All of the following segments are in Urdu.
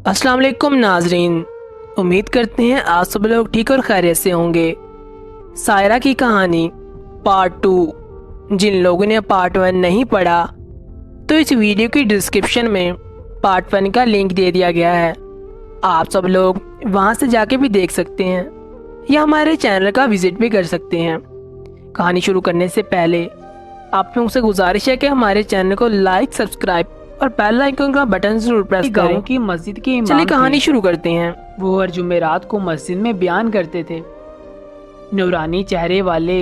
السلام علیکم ناظرین، امید کرتے ہیں آپ سب لوگ ٹھیک اور خیریت سے ہوں گے۔ سائرہ کی کہانی پارٹ 2، جن لوگوں نے پارٹ 1 نہیں پڑھا تو اس ویڈیو کی ڈسکرپشن میں پارٹ 1 کا لنک دے دیا گیا ہے، آپ سب لوگ وہاں سے جا کے بھی دیکھ سکتے ہیں یا ہمارے چینل کا وزٹ بھی کر سکتے ہیں۔ کہانی شروع کرنے سے پہلے آپ لوگوں سے گزارش ہے کہ ہمارے چینل کو لائک، سبسکرائب اور بیل آئیکن کا بٹن ضرور پریس کریں۔ گاؤں کی مسجد کے امام چلیے کہانی تھے۔ شروع کرتے ہیں۔ وہ ہر جمعرات کو مسجد میں بیان کرتے تھے۔ نورانی چہرے والے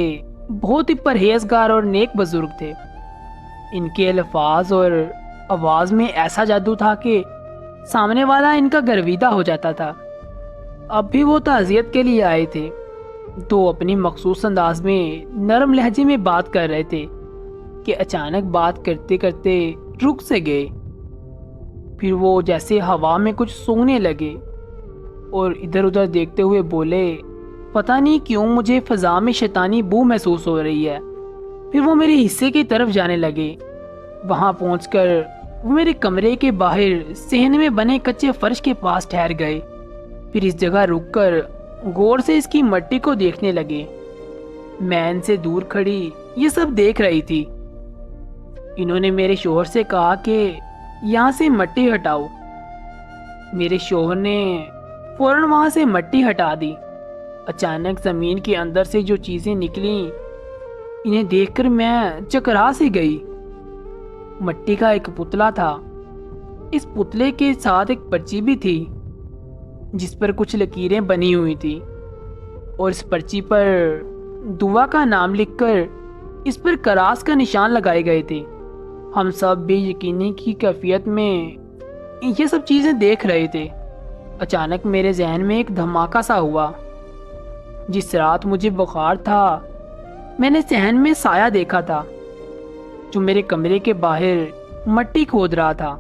بہت ہی پرہیزگار اور نیک بزرگ تھے۔ ان کے الفاظ اور آواز میں ایسا جادو تھا کہ سامنے والا ان کا گرویدہ ہو جاتا تھا۔ اب بھی وہ تعزیت کے لیے آئے تھے تو اپنی مخصوص انداز میں نرم لہجے میں بات کر رہے تھے کہ اچانک بات کرتے کرتے رک سے گئے۔ پھر وہ جیسے ہوا میں کچھ سونگنے لگے اور ادھر ادھر دیکھتے ہوئے بولے، پتہ نہیں کیوں مجھے فضا میں شیطانی بو محسوس ہو رہی ہے۔ پھر وہ میرے حصے کی طرف جانے لگے۔ وہاں پہنچ کر وہ میرے کمرے کے باہر صحن میں بنے کچے فرش کے پاس ٹھہر گئے۔ پھر اس جگہ رک کر غور سے اس کی مٹی کو دیکھنے لگے۔ میں ان سے دور کھڑی یہ سب دیکھ رہی تھی۔ انہوں نے میرے شوہر سے کہا کہ یہاں سے مٹی ہٹاؤ۔ میرے شوہر نے فوراً وہاں سے مٹی ہٹا دی۔ اچانک زمین کے اندر سے جو چیزیں نکلیں انہیں دیکھ کر میں چکرا سی گئی۔ مٹی کا ایک پتلا تھا۔ اس پتلے کے ساتھ ایک پرچی بھی تھی جس پر کچھ لکیریں بنی ہوئی تھی اور اس پرچی پر دعا کا نام لکھ کر اس پر کراس کا نشان لگائے گئے تھے۔ ہم سب بے یقینی کی کیفیت میں یہ سب چیزیں دیکھ رہے تھے۔ اچانک میرے ذہن میں ایک دھماکہ سا ہوا۔ جس رات مجھے بخار تھا میں نے صحن میں سایہ دیکھا تھا جو میرے کمرے کے باہر مٹی کھود رہا تھا۔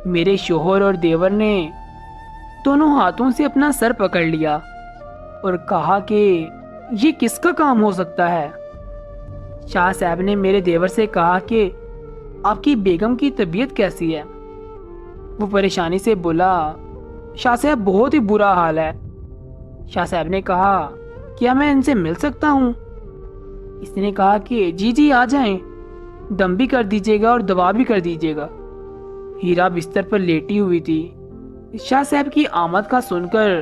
میرے شوہر اور دیور نے دونوں ہاتھوں سے اپنا سر پکڑ لیا اور کہا کہ یہ کس کا کام ہو سکتا ہے؟ شاہ صاحب نے میرے دیور سے کہا کہ آپ کی بیگم کی طبیعت کیسی ہے؟ وہ پریشانی سے بولا، شاہ صاحب بہت ہی برا حال ہے۔ شاہ صاحب نے کہا، کیا میں ان سے مل سکتا ہوں؟ اس نے کہا کہ جی آ جائیں، دم بھی کر دیجیے گا اور دوا بھی کر دیجیے گا۔ ہیرا بستر پر لیٹی ہوئی تھی۔ شاہ صاحب کی آمد کا سن کر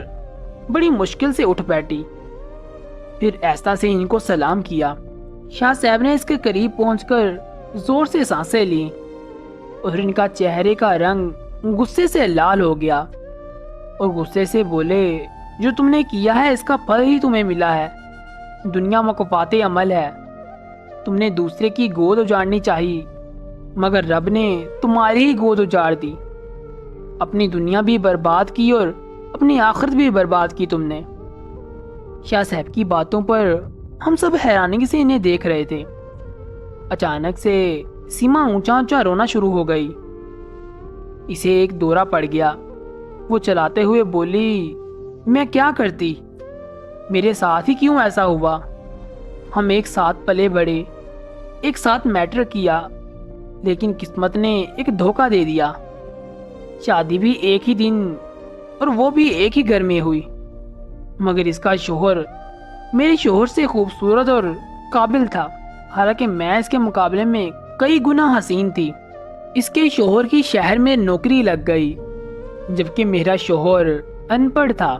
بڑی مشکل سے اٹھ بیٹھی، پھر ایسا سے ان کو سلام کیا۔ شاہ صاحب نے اس کے قریب پہنچ کر زور سے سانسیں لیں اور ان کا چہرے کا رنگ غصے سے لال ہو گیا اور غصے سے بولے، جو تم نے کیا ہے اس کا پھل ہی تمہیں ملا ہے۔ دنیا مکفات عمل ہے۔ تم نے دوسرے کی گود اجاڑنی چاہی مگر رب نے تمہاری ہی گود اجاڑ دی۔ اپنی دنیا بھی برباد کی اور اپنی آخرت بھی برباد کی تم نے۔ شاہ صاحب کی باتوں پر ہم سب حیرانی سے انہیں دیکھ رہے تھے۔ اچانک سے سیما اونچا اونچا رونا شروع ہو گئی۔ اسے ایک دورہ پڑ گیا۔ وہ چلاتے ہوئے بولی، میں کیا کرتی؟ میرے ساتھ ہی کیوں ایسا ہوا؟ ہم ایک ساتھ پلے بڑھے، ایک ساتھ میٹر کیا، لیکن قسمت نے ایک دھوکہ دے دیا۔ شادی بھی ایک ہی دن اور وہ بھی ایک ہی گھر میں ہوئی، مگر اس کا شوہر میرے شوہر سے خوبصورت اور قابل تھا، حالانکہ میں اس کے مقابلے میں کئی گنا حسین تھی۔ اس کے شوہر کی شہر میں نوکری لگ گئی جبکہ میرا شوہر ان پڑھ تھا۔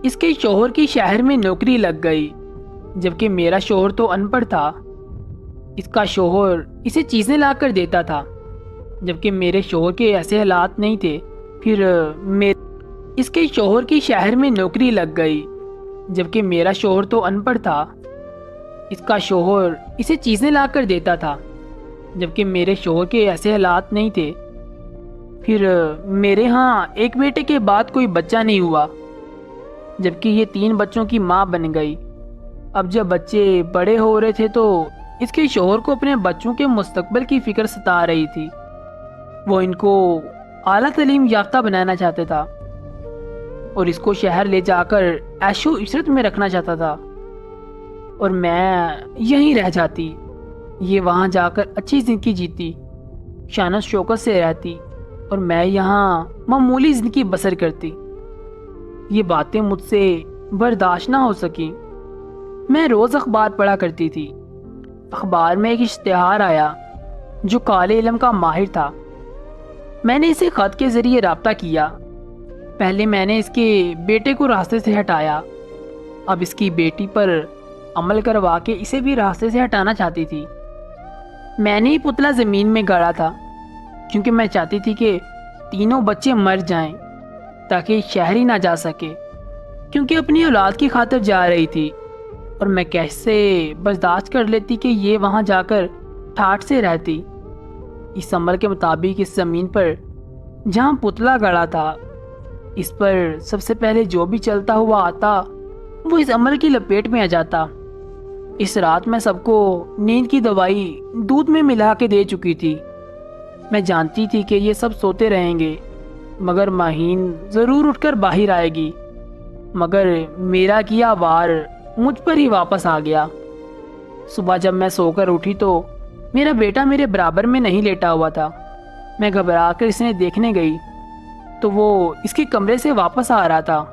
اس کے شوہر کی شہر میں نوکری لگ گئی جبکہ میرا شوہر تو ان پڑھ تھا۔ اس کا شوہر اسے چیزیں لا کر دیتا تھا جبکہ میرے شوہر کے ایسے حالات نہیں تھے۔ پھر اس کے شوہر کی شہر میں نوکری لگ گئی جبکہ میرا شوہر تو ان پڑھ تھا۔ اس کا شوہر اسے چیزیں لا کر دیتا تھا جبکہ میرے شوہر کے ایسے حالات نہیں تھے۔ پھر میرے ہاں ایک بیٹے کے بعد کوئی بچہ نہیں ہوا جبکہ یہ 3 بچوں کی ماں بن گئی۔ اب جب بچے بڑے ہو رہے تھے تو اس کے شوہر کو اپنے بچوں کے مستقبل کی فکر ستا رہی تھی۔ وہ ان کو اعلیٰ تعلیم یافتہ بنانا چاہتا تھا اور اس کو شہر لے جا کر عیش و عشرت میں رکھنا چاہتا تھا، اور میں یہیں رہ جاتی۔ یہ وہاں جا کر اچھی زندگی جیتی، شان و شوکت سے رہتی اور میں یہاں معمولی زندگی بسر کرتی۔ یہ باتیں مجھ سے برداشت نہ ہو سکیں۔ میں روز اخبار پڑھا کرتی تھی۔ اخبار میں ایک اشتہار آیا جو کالے علم کا ماہر تھا۔ میں نے اسے خط کے ذریعے رابطہ کیا۔ پہلے میں نے اس کے بیٹے کو راستے سے ہٹایا، اب اس کی بیٹی پر عمل کروا کے اسے بھی راستے سے ہٹانا چاہتی تھی۔ میں نے پتلا زمین میں گاڑا تھا کیونکہ میں چاہتی تھی کہ تینوں بچے مر جائیں تاکہ شہر ہی نہ جا سکے، کیونکہ اپنی اولاد کی خاطر جا رہی تھی، اور میں کیسے برداشت کر لیتی کہ یہ وہاں جا کر ٹھاٹھ سے رہتی۔ اس عمل کے مطابق اس زمین پر جہاں پتلا گڑا تھا، اس پر سب سے پہلے جو بھی چلتا ہوا آتا وہ اس عمل کی لپیٹ میں آ جاتا۔ اس رات میں سب کو نیند کی دوائی دودھ میں ملا کے دے چکی تھی۔ میں جانتی تھی کہ یہ سب سوتے رہیں گے مگر ماہین ضرور اٹھ کر باہر آئے گی، مگر میرا کیا وار مجھ پر ہی واپس آ گیا۔ صبح جب میں سو کر اٹھی تو میرا بیٹا میرے برابر میں نہیں لیٹا ہوا تھا۔ میں گھبرا کر اسے دیکھنے گئی تو وہ اس کے کمرے سے واپس آ رہا تھا،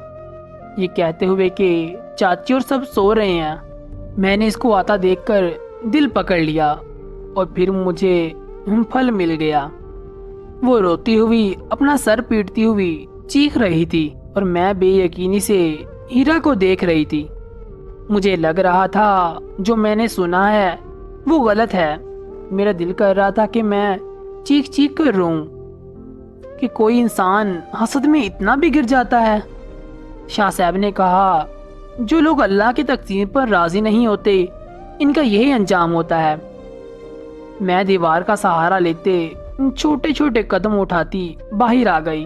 یہ کہتے ہوئے کہ چاچی اور سب سو رہے ہیں۔ میں نے اس کو آتا دیکھ کر دل پکڑ لیا اور پھر مجھے پھل مل گیا۔ وہ روتی ہوئی اپنا سر پیٹتی ہوئی چیخ رہی تھی اور میں بے یقینی سے ہیرا کو دیکھ رہی تھی۔ مجھے لگ رہا تھا جو میں نے سنا ہے وہ غلط ہے۔ میرا دل کر رہا تھا کہ میں چیخ چیخ کر روں کہ کوئی انسان حسد میں اتنا بھی گر جاتا ہے۔ شاہ صاحب نے کہا جو لوگ اللہ کی تقسیم پر راضی نہیں ہوتے ان کا یہی انجام ہوتا ہے۔ میں دیوار کا سہارا لیتے چھوٹے چھوٹے قدم اٹھاتی باہر آ گئی۔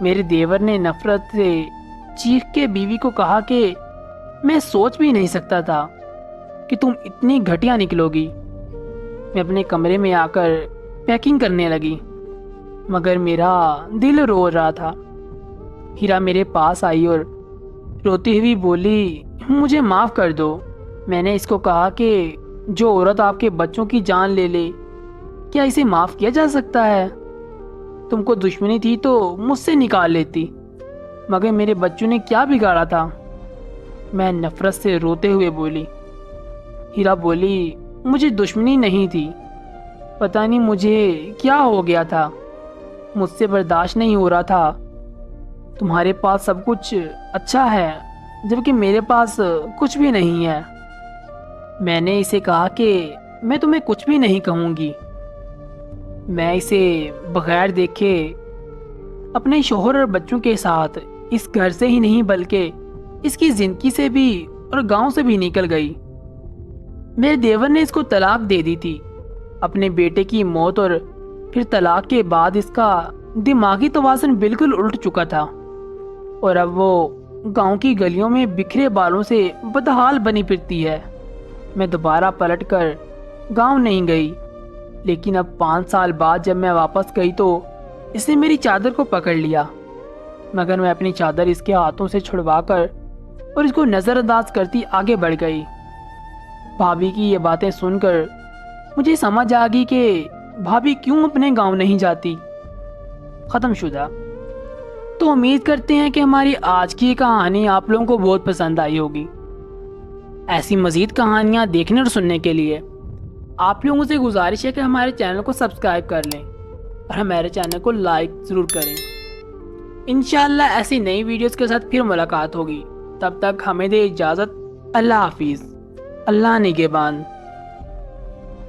میرے دیور نے نفرت سے چیخ کے بیوی کو کہا کہ میں سوچ بھی نہیں سکتا تھا کہ تم اتنی گھٹیا نکلو گی۔ میں اپنے کمرے میں آ کر پیکنگ کرنے لگی مگر میرا دل رو رہا تھا۔ ہیرا میرے پاس آئی اور روتی ہوئی بولی مجھے معاف کر دو۔ میں نے اس کو کہا کہ جو عورت آپ کے بچوں کی جان لے لے کیا اسے معاف کیا جا سکتا ہے؟ تم کو دشمنی تھی تو مجھ سے نکال لیتی، مگر میرے بچوں نے کیا بگاڑا تھا؟ میں نفرت سے روتے ہوئے بولی۔ ہیرا بولی مجھے دشمنی نہیں تھی، پتہ نہیں مجھے کیا ہو گیا تھا، مجھ سے برداشت نہیں ہو رہا تھا۔ تمہارے پاس سب کچھ اچھا ہے جبکہ میرے پاس کچھ بھی نہیں ہے۔ میں نے اسے کہا کہ میں تمہیں کچھ بھی نہیں کہوں گی۔ میں اسے بغیر دیکھے اپنے شوہر اور بچوں کے ساتھ اس گھر سے ہی نہیں بلکہ اس کی زندگی سے بھی اور گاؤں سے بھی نکل گئی۔ میرے دیور نے اس کو طلاق دے دی تھی۔ اپنے بیٹے کی موت اور پھر طلاق کے بعد اس کا دماغی توازن بالکل الٹ چکا تھا اور اب وہ گاؤں کی گلیوں میں بکھرے بالوں سے بدحال بنی پھرتی ہے۔ میں دوبارہ پلٹ کر گاؤں نہیں گئی، لیکن اب 5 سال بعد جب میں واپس گئی تو اس نے میری چادر کو پکڑ لیا، مگر میں اپنی چادر اس کے ہاتھوں سے چھڑوا کر اور اس کو نظر انداز کرتی آگے بڑھ گئی۔ بھابھی کی یہ باتیں سن کر مجھے سمجھ آ گئی کہ بھابھی کیوں اپنے گاؤں نہیں جاتی۔ ختم شدہ۔ تو امید کرتے ہیں کہ ہماری آج کی کہانی آپ لوگوں کو بہت پسند آئی ہوگی۔ ایسی مزید کہانیاں دیکھنے اور سننے کے لیے آپ لوگوں سے گزارش ہے کہ ہمارے چینل کو سبسکرائب کر لیں اور ہمارے چینل کو لائک ضرور کریں۔ انشاءاللہ ایسی نئی ویڈیوز کے ساتھ پھر ملاقات ہوگی، تب تک ہمیں دے اجازت۔ اللہ حافظ، اللہ نگہبان۔